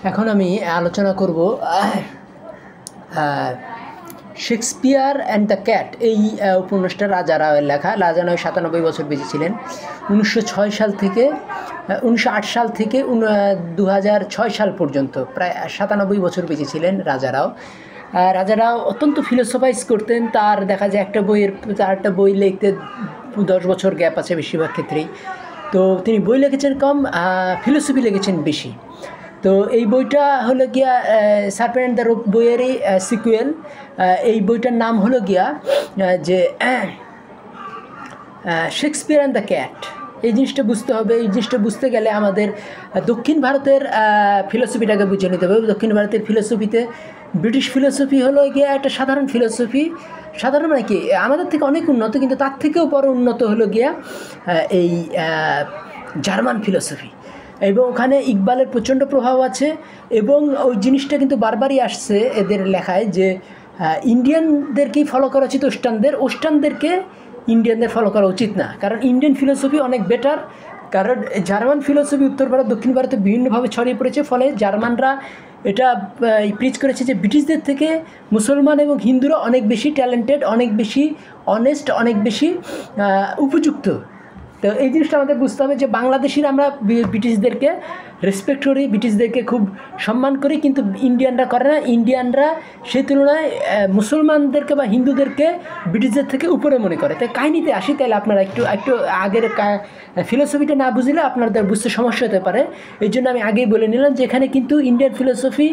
এখন আমি আলোচনা করব শেক্সপিয়ার অ্যান্ড দ্য ক্যাট। এই উপন্যাসটা রাজা রাওয়ের লেখা। রাজা রাও ৯৭ বছর বেঁচে ছিলেন। ১৯০৬ সাল থেকে ১৯০৮ সাল থেকে ২০০৬ সাল পর্যন্ত প্রায় ৯৭ বছর বেঁচে ছিলেন রাজা রাও। রাজা রাও অত্যন্ত ফিলোসফাইজ করতেন। তার দেখা যায় একটা বই লিখতে 10 বছর গ্যাপ আছে বেশিরভাগ ক্ষেত্রেই। তো তিনি বই লিখেছেন কম, ফিলোসফি লিখেছেন বেশি। তো এই বইটা হলো গিয়া সার্পেন্ট অ্যান্ড দ্য রোপ বইয়েরই সিকুয়েল। এই বইটার নাম হলো গিয়া যে শেক্সপিয়ার অ্যান্ড দ্য ক্যাট। এই জিনিসটা বুঝতে হবে। এই জিনিসটা বুঝতে গেলে আমাদের দক্ষিণ ভারতের ফিলোসফিটাকে বুঝে নিতে হবে। দক্ষিণ ভারতের ফিলোসফিতে ব্রিটিশ ফিলোসফি হলো গিয়া একটা সাধারণ ফিলোসফি। সাধারণ মানে কি, আমাদের থেকে অনেক উন্নত, কিন্তু তার থেকেও বড় উন্নত হলো গিয়া এই জার্মান ফিলোসফি। এবং ওখানে ইকবালের প্রচণ্ড প্রভাব আছে। এবং ওই জিনিসটা কিন্তু বারবারই আসছে এদের লেখায় যে ইন্ডিয়ানদেরকেই ফলো করা উচিত, ওস্টানদেরকে ইন্ডিয়ানদের ফলো করা উচিত না। কারণ ইন্ডিয়ান ফিলোসফি অনেক বেটার। কারণ জার্মান ফিলোসফি উত্তর ভারত দক্ষিণ ভারতে বিভিন্নভাবে ছড়িয়ে পড়েছে। ফলে জার্মানরা এটা প্রিচ করেছে যে ব্রিটিশদের থেকে মুসলমান এবং হিন্দুরা অনেক বেশি ট্যালেন্টেড, অনেক বেশি অনেস্ট, অনেক বেশি উপযুক্ত। তো এই জিনিসটা আমাদের বুঝতে হবে যে বাংলাদেশিরা আমরা ব্রিটিশদেরকে রেসপেক্ট করি, ব্রিটিশদেরকে খুব সম্মান করি, কিন্তু ইন্ডিয়ানরা করে না। ইন্ডিয়ানরা সেই তুলনায় মুসলমানদেরকে বা হিন্দুদেরকে ব্রিটিশদের থেকে উপরে মনে করে। তাই কাহিনিতে আসি, তাহলে আপনারা একটু আগের ফিলোসফিটা না বুঝলে আপনাদের বুঝতে সমস্যা হতে পারে। এই জন্য আমি আগেই বলে নিলাম যে এখানে কিন্তু ইন্ডিয়ান ফিলোসফি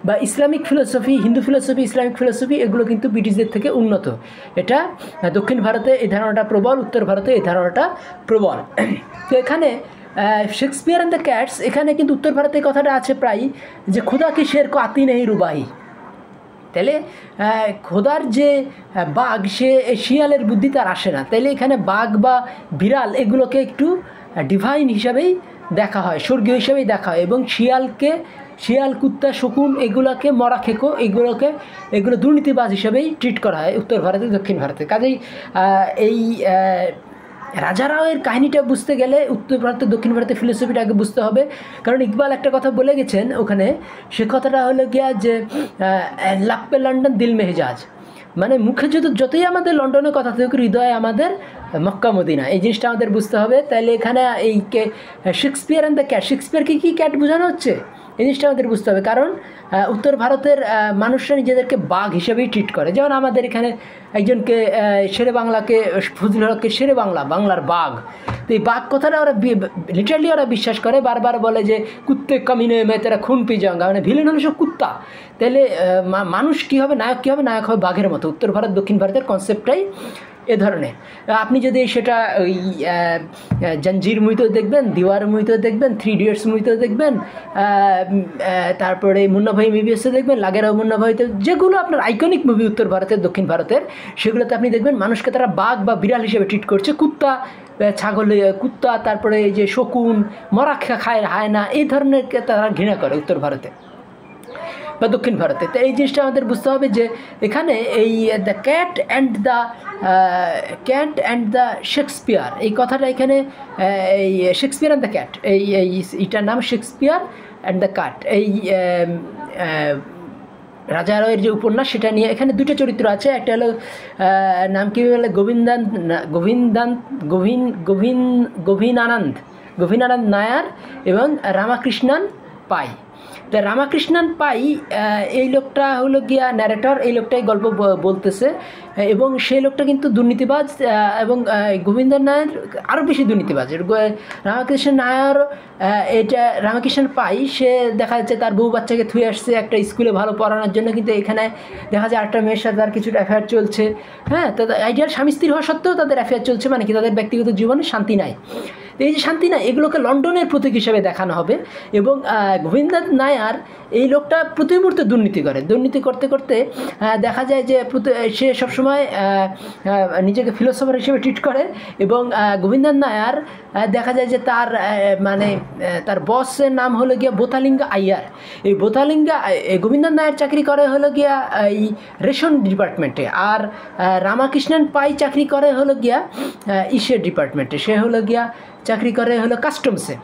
বা Islamic philosophy, Hindu philosophy, Islamic philosophy, এগুলো কিন্তু ব্রিটিশদের থেকে উন্নত। এটা দক্ষিণ ভারতে এই ধারণাটা প্রবল, উত্তর ভারতে এই ধারণাটা প্রবল। তো এখানে শেক্সপিয়ার অ্যান্ড দ্য ক্যাটস, এখানে কিন্তু উত্তর ভারতে কথাটা আছে প্রায় যে খোদা কি শের কো আতি নেই রুবাই। তাহলে খোদার যে বাঘ, সে শিয়ালের বুদ্ধি তার আসে না। তাইলে এখানে বাঘ বা বিড়াল এগুলোকে একটু ডিভাইন হিসাবেই দেখা হয়, স্বর্গীয় হিসাবেই দেখা হয়। এবং শিয়াল, কুত্তা, শকুন এগুলোকে মরা খেকো, এগুলো দুর্নীতিবাজ হিসাবেই ট্রিট করা হয় উত্তর ভারতে, দক্ষিণ ভারতে। কাজেই এই রাজা রাওয়ের কাহিনিটা বুঝতে গেলে উত্তর ভারতের দক্ষিণ ভারতের ফিলোসফিটাকে বুঝতে হবে। কারণ ইকবাল একটা কথা বলে গেছেন ওখানে, সে কথাটা হলো গিয়া যে লাপ্পে লন্ডন দিল মে হেজাজ, মানে মুখে যতই আমাদের লন্ডনের কথা থাকুক, হৃদয়ে আমাদের মক্কা মদিনা। এই জিনিসটা আমাদের বুঝতে হবে। তাইলে এখানে এই শেক্সপিয়ার অ্যান্ড দ্য ক্যাট, শেক্সপিয়ারকে কী ক্যাট বোঝানো হচ্ছে এই জিনিসটা আমাদের বুঝতে হবে। কারণ উত্তর ভারতের মানুষরা নিজেদেরকে বাঘ হিসেবেই ট্রিট করে। যেমন আমাদের এখানে একজনকে শেরে বাংলাকে, ফজলুল হককে শেরে বাংলার বাঘ। তো এই বাঘ কথাটা ওরা লিটারালি ওরা বিশ্বাস করে, বারবার বলে যে কুত্তে কামিনে মে তেরা খুন পি যাঙ্গা, মানে ভিলেন হলো সব কুত্তা। তাহলে মানুষ কী হবে, নায়ক কী হবে, নায়ক হবে বাঘের মতো। উত্তর ভারত দক্ষিণ ভারতের কনসেপ্টটাই এ ধরনের। আপনি যদি সেটা ওই জঞ্জির মুভিতেও দেখবেন, দিওয়ার মুভিতেও দেখবেন, 3 ইডিয়টস মুভিতেও দেখবেন, তারপরে মুন্না ভাই মুভিসে দেখবেন, লাগেরাও মুন্না ভাইতে, যেগুলো আপনার আইকনিক মুভি উত্তর ভারতের দক্ষিণ ভারতের, সেগুলোতে আপনি দেখবেন মানুষকে তারা বাঘ বা বিড়াল হিসেবে ট্রিট করছে। কুত্তা, ছাগল, কুত্তা, তারপরে এই যে শকুন, মরা খায়, হায়না, এই ধরনের তারা ঘৃণা করে উত্তর ভারতে বা দক্ষিণ ভারতে। তো এই জিনিসটা আমাদের বুঝতে হবে যে এখানে এই the cat and the Shakespeare, এই কথাটা এখানে এই শেক্সপিয়ার অ্যান্ড দ্য ক্যাট, এইটার নাম শেক্সপিয়ার অ্যান্ড দ্য ক্যাট। এই রাজা রাওয়ের যে উপন্যাস, সেটা নিয়ে এখানে 2টা চরিত্র আছে। একটা হলো নাম কী বলে, গভীনানন্দ নায়ার এবং রামাকৃষ্ণন পাই। তো রামাকৃষ্ণন পাই এই লোকটা হলো গিয়া ন্যারেটর, এই লোকটাই গল্প বলতেছে। এবং সেই লোকটা কিন্তু দুর্নীতিবাজ, এবং গোবিন্দন নায়ার আরও বেশি দুর্নীতিবাজ। রামকৃষ্ণ নায়ার, রামকৃষ্ণ পাই, সে দেখা যাচ্ছে তার বউ বাচ্চাকে থুয়ে আসছে একটা স্কুলে ভালো পড়ানোর জন্য, কিন্তু এখানে দেখা যায় আরেকটা মেয়ের সাথে তার কিছুটা অ্যাফেয়ার চলছে। হ্যাঁ, তো আইডিয়াল স্বামী স্ত্রী হওয়া সত্ত্বেও তাদের অ্যাফেয়ার চলছে, মানে কি তাদের ব্যক্তিগত জীবনে শান্তি নাই। তো এই যে শান্তি নাই, এগুলোকে লন্ডনের প্রতীক হিসেবে দেখানো হবে। এবং গোবিন্দন নায়ার এই লোকটা প্রতি মুহূর্তে দুর্নীতি করতে করতে দেখা যায় যে সে সবসময় নিজেকে ফিলোসফার হিসেবে ট্রিট করে। এবং গোবিন্দন নায়ার দেখা যায় যে তার তার বসের নাম হলো গিয়া বোথালিঙ্গা আইয়ার। এই গোবিন্দন নায়ার চাকরি করে হলো গিয়া এই রেশন ডিপার্টমেন্টে, আর রামাকৃষ্ণন পাই চাকরি করে হলো গিয়া ইসের ডিপার্টমেন্টে। সে হলো গিয়া চাকরি করে হলো কাস্টমসে।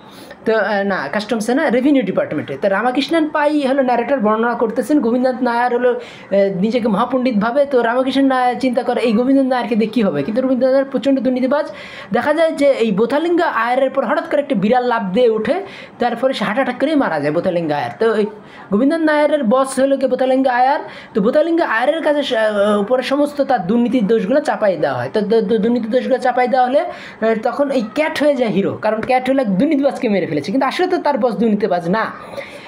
তো না, কাস্টমসে না, রেভিনিউ ডিপার্টমেন্টে। তো রামাকৃষ্ণন পাই হলো ন্যারেটর বর্ণনা করতেছেন, গোবিন্দনাথ নায়ার হলো নিজেকে মহাপণ্ডিত ভাবে। তো রামকৃষ্ণ নায়ার চিন্তা করে এই গোবিন্দনাথ নায়ারকে দিয়ে কী হবে, কিন্তু রবীন্দ্রনাথ নায়ার প্রচণ্ড দুর্নীতিবাজ। দেখা যায় যে এই বোথালিঙ্গা আয়ারের পর হঠাৎ করে একটা বিড়াল লাফ দিয়ে উঠে, তারপরে সে হার্ট অ্যাটাক করেই মারা যায় বোথালিঙ্গা আয়ার। তো এই গোবিন্দনাথ নায়ারের বস হলো কি বোথালিঙ্গা আয়ার। তো বোথালিঙ্গা আয়ারের কাছে উপরে সমস্ত তার দুর্নীতির দোষগুলো চাপাই দেওয়া হয়। তো দুর্নীতির দোষগুলো চাপাই দেওয়া হলে তখন এই ক্যাট হয়ে যায় হিরো, কারণ ক্যাট হলে দুর্নীতিবাজকে মেরে ফেলেছে, কিন্তু আসলে তো তার বস দুর্নীতিবাজ না।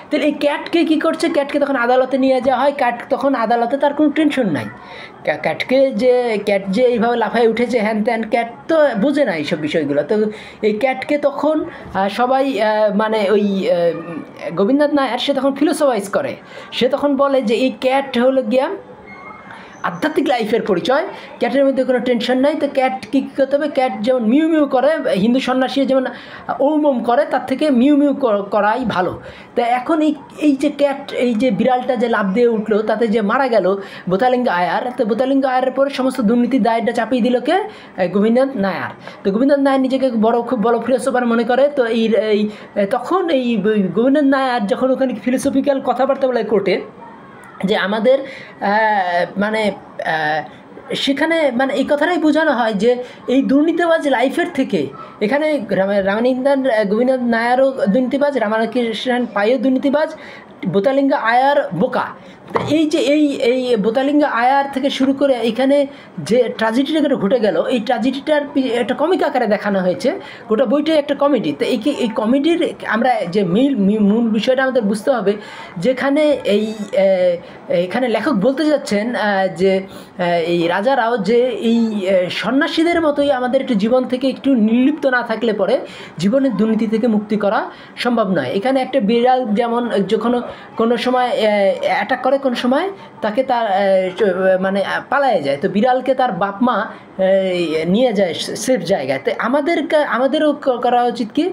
তাহলে এই ক্যাটকে কী করছে, ক্যাটকে তখন আদালতে নিয়ে যাওয়া হয়। ক্যাট তখন আদালতে তার কোনো টেনশন নাই। ক্যাট যে এইভাবে লাফায় উঠেছে হ্যান ত্যান, ক্যাট তো বোঝে না এইসব বিষয়গুলো। তো এই ক্যাটকে তখন সবাই মানে ওই গোবিন্দনাথ নায়ার সে তখন ফিলোসফাইজ করে। সে তখন বলে যে এই ক্যাট হলো গিয়া আধ্যাত্মিক লাইফের পরিচয়, ক্যাটের মধ্যে কোনো টেনশন নাই। তো ক্যাট কী করতে হবে, ক্যাট যেমন মিউ মিউ করে, হিন্দু সন্ন্যাসী যেমন ওম ওম করে, তার থেকে মিউ মিউ করাই ভালো। তো এখন এই যে ক্যাট, এই যে বিড়ালটা যে লাফ দিয়ে উঠলো, তাতে যে মারা গেল বোথালিঙ্গা আয়ার, তো বোথালিঙ্গা আয়ারের পরে সমস্ত দুর্নীতির দায়টা চাপিয়ে দিল কে, গোবিন্দনাথ নায়ার। তো গোবিন্দনাথ নায়ার নিজেকে খুব বড় ফিলোসফার মনে করে। তো তখন এই গোবিন্দনাথ নায়ার যখন ওখানে ফিলোসফিক্যাল কথাবার্তা বলে কোর্টে, যে আমাদের মানে সেখানে মানে এই কথাটাই বোঝানো হয় যে এই দুর্নীতিবাজ লাইফের থেকে এখানে গোবিন্দনাথ নায়ারও দুর্নীতিবাজ, রামকৃষ্ণন পাইও দুর্নীতিবাজ, বোথালিঙ্গা আয়ার বোকা। তো এই যে এই বোথালিঙ্গা আয়ার থেকে শুরু করে এখানে যে ট্র্যাজেডিটা ঘটে গেল, এই ট্র্যাজেডিটার একটা কমিক আকারে দেখানো হয়েছে, গোটা বইটাই একটা কমেডি। তো এই কমেডির আমরা যে মূল বিষয়টা আমাদের বুঝতে হবে, যেখানে এখানে লেখক বলতে যাচ্ছেন যে এই রাজারাও যে এই সন্ন্যাসীদের মতোই আমাদের একটু জীবন থেকে একটু নির্লিপ্ত না থাকলে পরে জীবনের দুর্নীতি থেকে মুক্তি করা সম্ভব নয়। এখানে একটা বিড়াল যেমন যখন কোনো সময় অ্যাটাক করে, কোন সময় তাকে তার মানে পালায়ে যায়, তো বিড়ালকে তার বাপ মা নিয়ে যায় সেফ জায়গায়। তো আমাদেরও করা উচিত কি,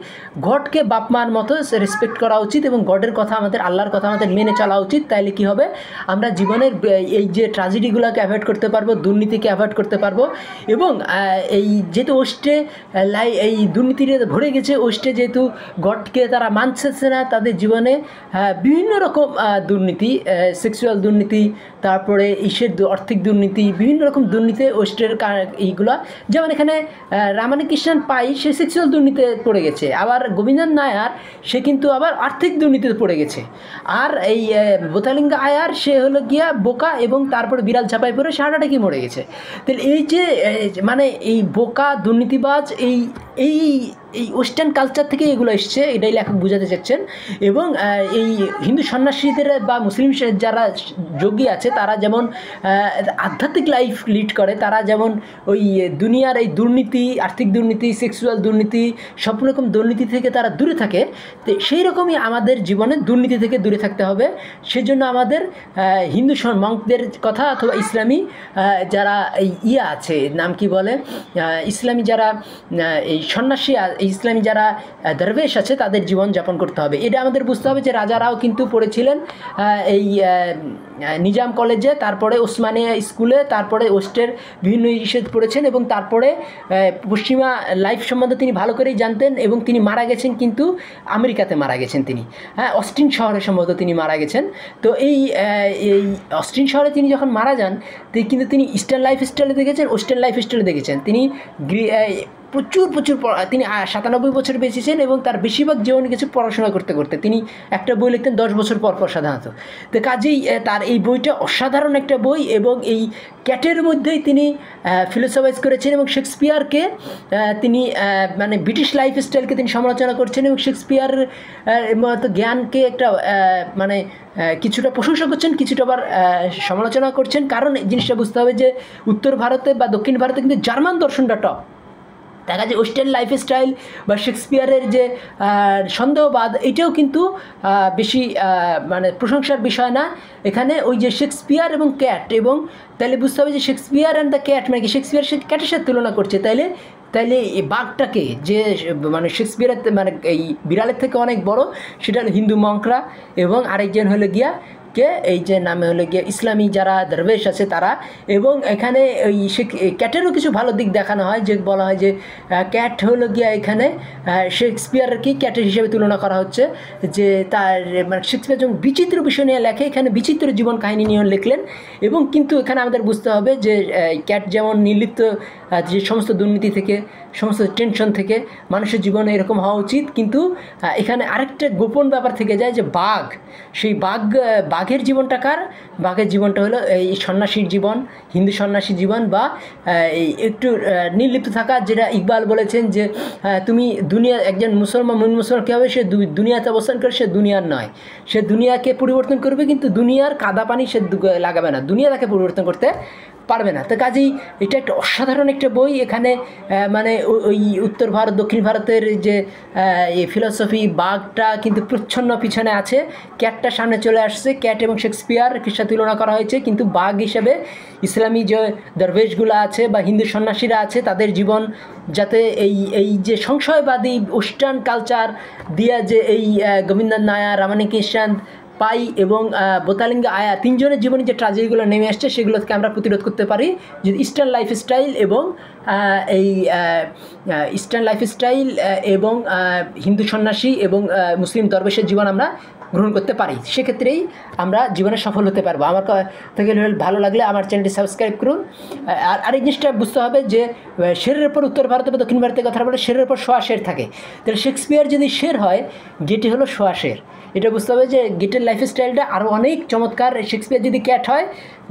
গডকে বাপ মার মতো রেসপেক্ট করা উচিত, এবং গডের কথা আমাদের, আল্লাহর কথা আমাদের মেনে চলা উচিত। তাইলে কি হবে, আমরা জীবনের এই যে ট্র্যাজেডিগুলোকে অ্যাভয়েড করতে পারবো, দুর্নীতিকে অ্যাভয়েড করতে পারবো। এবং এই যেহেতু ওস্টে এই দুর্নীতিতে ভরে গেছে, ওস্টে যেহেতু গডকে তারা মানছে না, তাদের জীবনে বিভিন্ন রকম দুর্নীতি, সেক্সুয়াল দুর্নীতি, তারপরে আর্থিক দুর্নীতি, বিভিন্ন রকম দুর্নীতি ওয়েস্টের এইগুলো। যেমন এখানে রামকৃষ্ণন পাই সে সেক্সুয়াল দুর্নীতিতে পড়ে গেছে, আবার গোবিন্দনাথ নায়ার সে কিন্তু আবার আর্থিক দুর্নীতিতে পড়ে গেছে। আর এই বোথালিঙ্গা আয়ার সে হলো গিয়া বোকা, এবং তারপরে বিড়াল ঝাঁপাই পড়ে সে হার্ট অ্যাটাকে মরে গেছে। তাহলে এই যে মানে এই বোকা দুর্নীতিবাজ এই ওয়েস্টার্ন কালচার থেকে এগুলো এসছে, এটাই লেখক বোঝাতে চাচ্ছেন। এবং এই হিন্দু সন্ন্যাসীদের বা মুসলিম যারা যোগী আছে, তারা যেমন আধ্যাত্মিক লাইফ লিড করে, তারা যেমন ওই দুনিয়ার এই দুর্নীতি, আর্থিক দুর্নীতি, সেক্সুয়াল দুর্নীতি, সব রকম দুর্নীতি থেকে তারা দূরে থাকে। তো সেই রকমই আমাদের জীবনে দুর্নীতি থেকে দূরে থাকতে হবে। সেজন্য আমাদের হিন্দু মঙ্কদের কথা, অথবা ইসলামী যারা আছে, নাম কি বলে, ইসলামী যারা এই সন্ন্যাসী, ইসলামী যারা দরবেশ আছে, তাদের জীবন যাপন করতে হবে। এটা আমাদের বুঝতে হবে যে রাজারাও কিন্তু পড়েছিলেন এই নিজাম কলেজে, তারপরে ওসমানিয়া স্কুলে, তারপরে ওয়েস্টের বিভিন্ন ইস্যু পড়েছেন, এবং তারপরে পশ্চিমা লাইফ সম্বন্ধে তিনি ভালো করেই জানতেন। এবং তিনি মারা গেছেন কিন্তু আমেরিকাতে মারা গেছেন তিনি, অস্টিন শহরে সম্ভবত তিনি মারা গেছেন। তো এই অস্টিন শহরে তিনি যখন মারা যান, কিন্তু তিনি ইস্টার্ন লাইফ স্টাইলে দেখেছেন, ওয়েস্টার্ন লাইফ স্টাইলে দেখেছেন। তিনি প্রচুর তিনি 97 বছর বেঁচেছেন, এবং তার বেশিরভাগ জীবন গেছে পড়াশোনা করতে করতে। তিনি একটা বই লিখতেন 10 বছর পর সাধারণত। তো কাজেই তার এই বইটা অসাধারণ একটা বই, এবং এই ক্যাটের মধ্যেই তিনি ফিলোসফাইজ করেছেন, এবং শেক্সপিয়ারকে তিনি মানে ব্রিটিশ লাইফ স্টাইলকে তিনি সমালোচনা করছেন, এবং শেক্সপিয়ারের মতো জ্ঞানকে একটা মানে কিছুটা প্রশংসা করছেন, কিছুটা আবার সমালোচনা করছেন। কারণ জিনিসটা বুঝতে হবে যে উত্তর ভারতে বা দক্ষিণ ভারতে কিন্তু জার্মান দর্শনটা টপ। দেখা যায় ওয়েস্টার্ন লাইফস্টাইল বা শেক্সপিয়ারের যে সন্দেহবাদ, এটাও কিন্তু বেশি মানে প্রশংসার বিষয় না। এখানে ওই যে শেক্সপিয়ার এবং ক্যাট, এবং তাহলে বুঝতে হবে যে শেক্সপিয়ার অ্যান্ড দ্য ক্যাট, মানে কি শেক্সপিয়ার ক্যাটের সাথে তুলনা করছে। তাইলে এই বাঘটাকে যে মানে শেক্সপিয়ারের মানে এই বিড়ালের থেকে অনেক বড়, সেটা হলো হিন্দু মঙ্করা, এবং আরেকজন হলো গিয়া কে এই যে নামে হলো গিয়ে ইসলামী যারা দরবেশ আছে তারা। এবং এখানে ওই ক্যাটেরও কিছু ভালো দিক দেখানো হয়, যে বলা হয় যে ক্যাট হলো গিয়ে এখানে শেক্সপিয়ারকে ক্যাটের হিসেবে তুলনা করা হচ্ছে, যে তার মানে শেক্সপিয়ার যখন বিচিত্র বিষয় নিয়ে লেখে, এখানে বিচিত্র জীবন কাহিনী নিয়ে লিখলেন। এবং কিন্তু এখানে আমাদের বুঝতে হবে যে ক্যাট যেমন নির্লিপ্ত, যে সমস্ত দুর্নীতি থেকে, সমস্ত টেনশন থেকে মানুষের জীবনে এরকম হওয়া উচিত, কিন্তু এখানে আরেকটা গোপন ব্যাপার থেকে যায় যে বাঘ, সেই বাঘের জীবনটা কার? বাঘের জীবনটা হলো এই সন্ন্যাসীর জীবন, হিন্দু সন্ন্যাসীর জীবন, বা এই একটু নির্লিপ্ত থাকা, যেটা ইকবাল বলেছেন যে তুমি দুনিয়া, একজন মুসলমান কী হবে, সে দুনিয়াতে অবস্থান করে, সে দুনিয়ার নয়, সে দুনিয়াকে পরিবর্তন করবে কিন্তু দুনিয়ার কাদা পানি সে লাগাবে না, দুনিয়া তাকে পরিবর্তন করতে পারবে না। তো কাজেই এটা একটা অসাধারণ একটা বই। এখানে মানে ওই উত্তর ভারত দক্ষিণ ভারতের যে এই ফিলসফি, বাঘটা কিন্তু প্রচ্ছন্ন পিছনে আছে, ক্যাটটা সামনে চলে আসছে। ক্যাট এবং শেক্সপিয়ার সাথে তুলনা করা হয়েছে, কিন্তু বাঘ হিসেবে ইসলামী যে দরবেশগুলো আছে বা হিন্দু সন্ন্যাসীরা আছে তাদের জীবন, যাতে এই যে সংশয়বাদী ওয়েস্টার্ন কালচার দিয়া যে এই গোবিন্দন নায়ার, রামানিকেশন পাই এবং বোতালিঙ্গা আয়া তিনজনের জীবনে যে ট্র্যাজেডিগুলো নেমে আসছে সেগুলোকে আমরা প্রতিরোধ করতে পারি যদি ইস্টার্ন লাইফস্টাইল এবং এই ইস্টার্ন লাইফস্টাইল এবং হিন্দু সন্ন্যাসী এবং মুসলিম দরবেশের জীবন আমরা গ্রহণ করতে পারি। সেক্ষেত্রেই আমরা জীবনে সফল হতে পারবো। আমার থেকে ভালো লাগলে আমার চ্যানেলটি সাবস্ক্রাইব করুন। আর আরেক জিনিসটা বুঝতে হবে যে শেরের পর উত্তর ভারতে বা দক্ষিণ ভারতের কথা বলে শেরের পর সোয়া শের থাকে, তাহলে শেক্সপিয়ার যদি শের হয়, গেটে হলো সোয়া শের। এটা বুঝতে হবে যে গেটের লাইফস্টাইলটা আরও অনেক চমৎকার। শেক্সপিয়ার যদি ক্যাট হয়,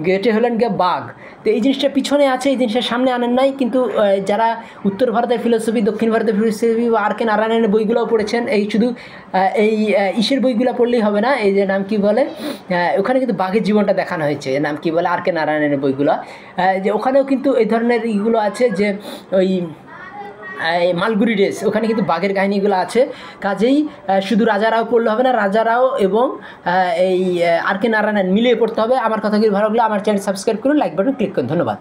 গেটে হলেন গিয়ে বাঘ। তো এই জিনিসটা পিছনে আছে, এই জিনিসটা সামনে আনেন নাই। কিন্তু যারা উত্তর ভারতের ফিলোসফি, দক্ষিণ ভারতের ফিলোসফি বা আর কে নারায়ণের বইগুলোও পড়েছেন, এই শুধু এই ইসের বইগুলো পড়লেই হবে না, এই যে নাম কি বলে, ওখানে কিন্তু বাঘের জীবনটা দেখানো হয়েছে, নাম কি বলে, আর কে নারায়ণের বইগুলো, যে ওখানেও কিন্তু এই ধরনের ইগুলো আছে, যে ওই মালগুড়ি ডেস, ওখানে কিন্তু বাঘের কাহিনীগুলো আছে। কাজেই শুধু রাজারাও পড়লে হবে না, রাজারাও এবং এই আর কে নারায়ণন মিলিয়ে পড়তে হবে। আমার কথাগুলি ভালো লাগলে আমার চ্যানেল সাবস্ক্রাইব করুন, লাইক বাটন ক্লিক করুন। ধন্যবাদ।